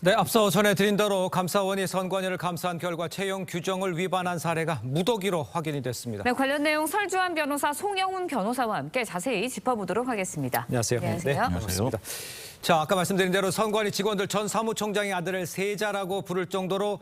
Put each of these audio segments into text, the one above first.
네, 앞서 전해드린 대로 감사원이 선관위를 감사한 결과 채용 규정을 위반한 사례가 무더기로 확인이 됐습니다. 네, 관련 내용 설주한 변호사 송영훈 변호사와 함께 자세히 짚어보도록 하겠습니다. 안녕하세요. 안녕하세요. 네, 반갑습니다. 자, 아까 말씀드린 대로 선관위 직원들 전 사무총장의 아들을 세자라고 부를 정도로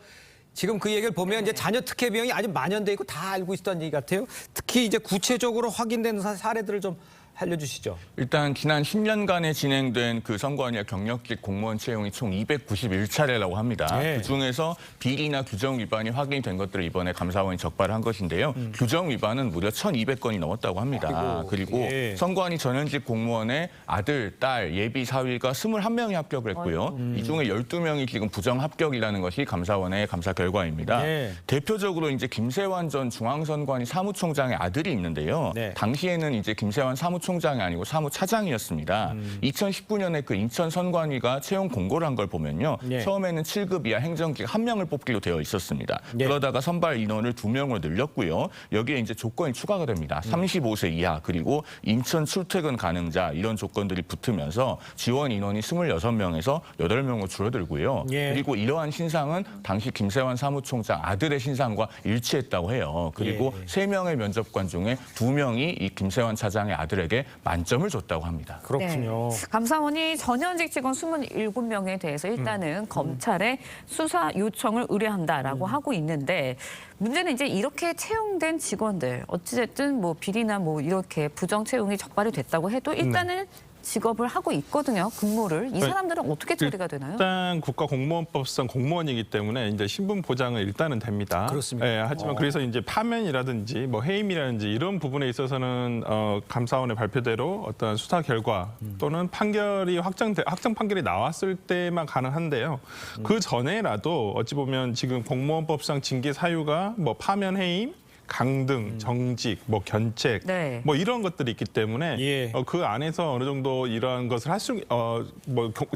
지금 그 얘기를 보면 이제 자녀 특혜 비용이 아주 만연돼 있고 다 알고 있었다는 얘기 같아요. 특히 이제 구체적으로 확인된 사례들을 좀 알려주시죠. 일단 지난 10년간에 진행된 그 선관위와 경력직 공무원 채용이 총 291차례라고 합니다. 네. 그중에서 비리나 규정 위반이 확인된 것들을 이번에 감사원이 적발한 것인데요. 규정 위반은 무려 1,200건이 넘었다고 합니다. 그리고 예. 선관위 전현직 공무원의 아들, 딸, 예비 사위가 21명이 합격을 했고요. 이 중에 12명이 지금 부정 합격이라는 것이 감사원의 감사 결과입니다. 네. 대표적으로 이제 김세환 전 중앙선관위 사무총장의 아들이 있는데요. 네. 당시에는 이제 김세환 사무총장이 아니고 사무차장이었습니다. 2019년에 그 인천 선관위가 채용 공고를 한 걸 보면요. 예. 처음에는 7급 이하 행정직 1명을 뽑기로 되어 있었습니다. 예. 그러다가 선발 인원을 2명으로 늘렸고요. 여기에 이제 조건이 추가가 됩니다. 35세 이하 그리고 인천 출퇴근 가능자 이런 조건들이 붙으면서 지원 인원이 26명에서 8명으로 줄어들고요. 예. 그리고 이러한 신상은 당시 김세환 사무총장 아들의 신상과 일치했다고 해요. 그리고 예. 3명의 면접관 중에 2명이 이 김세환 차장의 아들에게 만점을 줬다고 합니다. 그렇군요. 네. 감사원이 전현직 직원 27명에 대해서 일단은 검찰에 수사 요청을 의뢰한다라고 하고 있는데 문제는 이제 이렇게 채용된 직원들 어찌됐든 뭐 비리나 뭐 이렇게 부정 채용이 적발이 됐다고 해도 일단은 직업을 하고 있거든요. 근무를. 이 사람들은 어떻게 처리가 되나요? 일단 국가공무원법상 공무원이기 때문에 이제 신분 보장은 일단은 됩니다. 그렇습니다. 예, 하지만 그래서 이제 파면이라든지 뭐 해임이라든지 이런 부분에 있어서는 감사원의 발표대로 어떤 수사 결과 또는 판결이 확정 판결이 나왔을 때만 가능한데요. 그 전에라도 어찌 보면 지금 공무원법상 징계 사유가 뭐 파면 해임 강등, 정직, 뭐 견책, 네. 뭐 이런 것들이 있기 때문에 예. 그 안에서 어느 정도 이러한 것을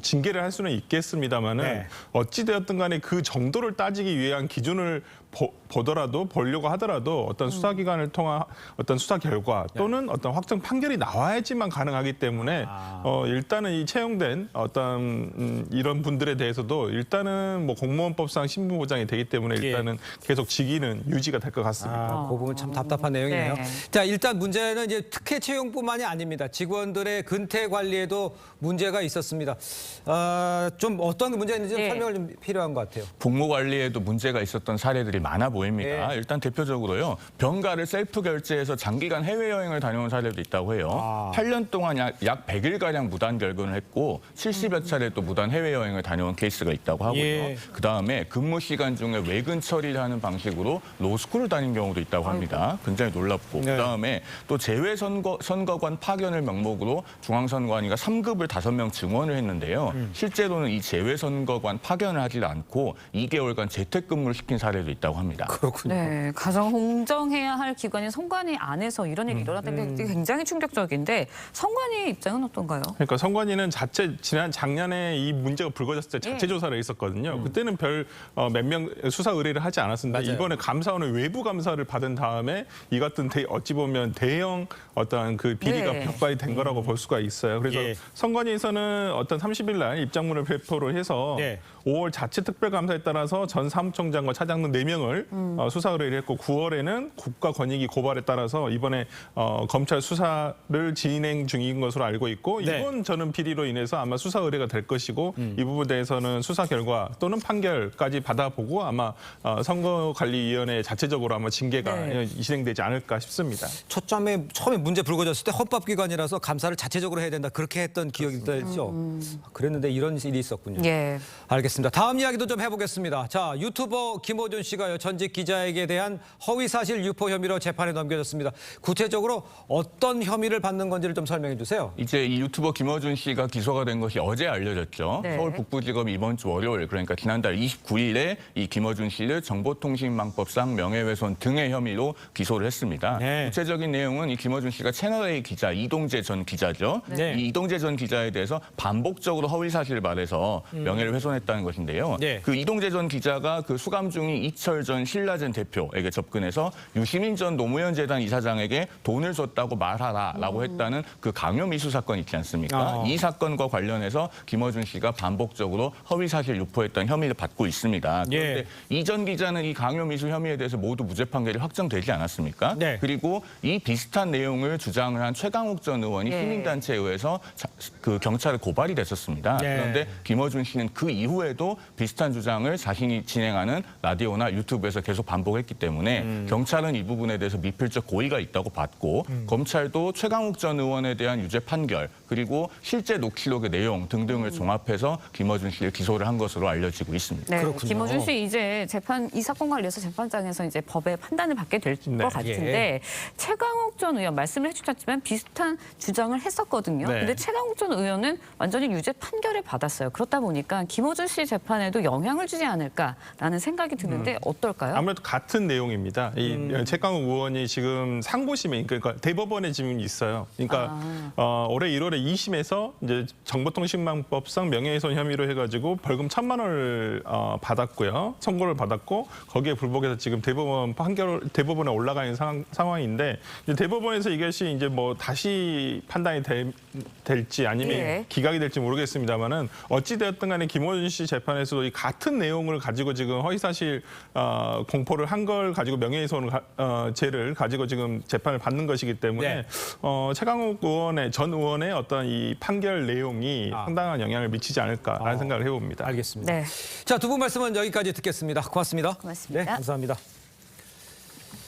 징계를 할 수는 있겠습니다만은 네. 어찌 되었든 간에 그 정도를 따지기 위한 기준을 보려고 하더라도 어떤 수사기관을 통한 어떤 수사 결과 또는 어떤 확정 판결이 나와야지만 가능하기 때문에 일단은 이 채용된 어떤 이런 분들에 대해서도 일단은 뭐 공무원법상 신분 보장이 되기 때문에 일단은 계속 직위는 유지가 될 것 같습니다. 그 부분 참 답답한 내용이네요. 네. 자, 일단 문제는 이제 특혜 채용뿐만이 아닙니다. 직원들의 근태 관리에도 문제가 있었습니다. 좀 어떤 문제인지 네. 설명을 좀 필요한 것 같아요. 복무 관리에도 문제가 있었던 사례들이 많아 보입니다. 네. 일단 대표적으로요. 병가를 셀프 결제해서 장기간 해외여행을 다녀온 사례도 있다고 해요. 8년 동안 약 100일가량 무단 결근을 했고 70여 차례 또 무단 해외여행을 다녀온 케이스가 있다고 하고요. 예. 그다음에 근무 시간 중에 외근 처리를 하는 방식으로 로스쿨을 다닌 경우도 있다고 합니다. 굉장히 놀랍고 네. 그다음에 또 재외선거관 파견을 명목으로 중앙선관위가 3급을 5명 증원을 했는데요. 실제로는 이 재외선거관 파견을 하지 않고 2개월간 재택근무를 시킨 사례도 있다고 합니다. 그렇군요. 네, 가장 공정해야 할 기관인 선관위 안에서 이런 일이 일어났다는 게 굉장히 충격적인데 선관위 입장은 어떤가요? 그러니까 선관위는 작년에 이 문제가 불거졌을 때 자체 조사를 했었거든요. 그때는 별 몇 명 수사 의뢰를 하지 않았습니다. 맞아요. 이번에 감사원의 외부 감사를 받은 다음에 이 같은 어찌 보면 대형 어떤 그 비리가 네. 벽발이 된 거라고 볼 수가 있어요. 그래서 예. 선관위에서는 어떤 30일 날 입장문을 배포를 해서 네. 5월 자체 특별감사에 따라서 전 사무총장과 차장 등 4명을 수사 의뢰를 했고 9월에는 국가권익위 고발에 따라서 이번에 검찰 수사를 진행 중인 것으로 알고 있고 네. 이번 저는 비리로 인해서 아마 수사 의뢰가 될 것이고 이 부분에 대해서는 수사 결과 또는 판결까지 받아보고 아마 선거관리위원회 자체적으로 아마 징계가 네. 진행되지 않을까 싶습니다. 처음에 문제 불거졌을 때 헌법기관이라서 감사를 자체적으로 해야 된다 그렇게 했던 기억이 있죠. 그랬는데 이런 일이 있었군요. 예. 알겠습니다. 다음 이야기도 좀 해보겠습니다. 자, 유튜버 김호준 씨가요, 전직 기자에게 대한 허위사실 유포 혐의로 재판에 넘겨졌습니다. 구체적으로 어떤 혐의를 받는 건지를 좀 설명해 주세요. 이제 이 유튜버 김어준 씨가 기소가 된 것이 어제 알려졌죠. 네. 서울 북부지검이 이번 주 월요일 그러니까 지난달 29일에 이 김어준 씨를 정보통신망법상 명예훼손 등의 혐의로 기소를 했습니다. 네. 구체적인 내용은 이 김어준 씨가 채널A 기자 이동재 전 기자죠. 네. 이 이동재 전 기자에 대해서 반복적으로 허위 사실을 말해서 명예를 훼손했다는 것인데요. 네. 그 이동재 전 기자가 그 수감 중인 이철 김현철 전 신라젠 대표에게 접근해서 유시민 전 노무현 재단 이사장에게 돈을 줬다고 말하라라고 했다는 그 강요미수 사건 있지 않습니까? 이 사건과 관련해서 김어준 씨가 반복적으로 허위 사실 유포했던 혐의를 받고 있습니다. 그런데 예. 이전 기자는 이 강요미수 혐의에 대해서 모두 무죄 판결이 확정되지 않았습니까? 네. 그리고 이 비슷한 내용을 주장을 한 최강욱 전 의원이 예. 시민단체에 의해서 그 경찰에 고발이 됐었습니다. 예. 그런데 김어준 씨는 그 이후에도 비슷한 주장을 자신이 진행하는 라디오나 유튜브에서 계속 반복했기 때문에 경찰은 이 부분에 대해서 미필적 고의가 있다고 봤고 검찰도 최강욱 전 의원에 대한 유죄 판결 그리고 실제 녹취록의 내용 등등을 종합해서 김어준 씨를 기소를 한 것으로 알려지고 있습니다. 네, 그렇군요. 김어준 씨 이제 이 사건 관련해서 재판장에서 이제 법의 판단을 받게 될 것 네. 같은데 최강욱 전 의원 말씀을 해주셨지만 비슷한 주장을 했었거든요. 네. 근데 최강욱 전 의원은 완전히 유죄 판결을 받았어요. 그렇다 보니까 김어준 씨 재판에도 영향을 주지 않을까라는 생각이 드는데 어떨까요? 아무래도 같은 내용입니다. 이 최강욱 의원이 지금 상고심에 그러니까 대법원에 지금 있어요. 그러니까 올해 1월에 2심에서 이제 정보통신망법상 명예훼손 혐의로 해가지고 벌금 1,000만 원을 받았고요. 선고를 받았고 거기에 불복해서 지금 대법원에 올라가 있는 상황인데 이제 대법원에서 이것이 이제 뭐 다시 판단이 될지 아니면 예. 기각이 될지 모르겠습니다만은 어찌 되었든 간에 김어준 씨 재판에서도 이 같은 내용을 가지고 지금 허위사실 공포를 한 걸 가지고 명예훼손 죄를 가지고 지금 재판을 받는 것이기 때문에 네. 최강욱 전 의원의 어떤 이 판결 내용이 상당한 영향을 미치지 않을까라는 생각을 해봅니다. 알겠습니다. 네. 자, 두 분 말씀은 여기까지 듣겠습니다. 고맙습니다. 고맙습니다. 네, 감사합니다.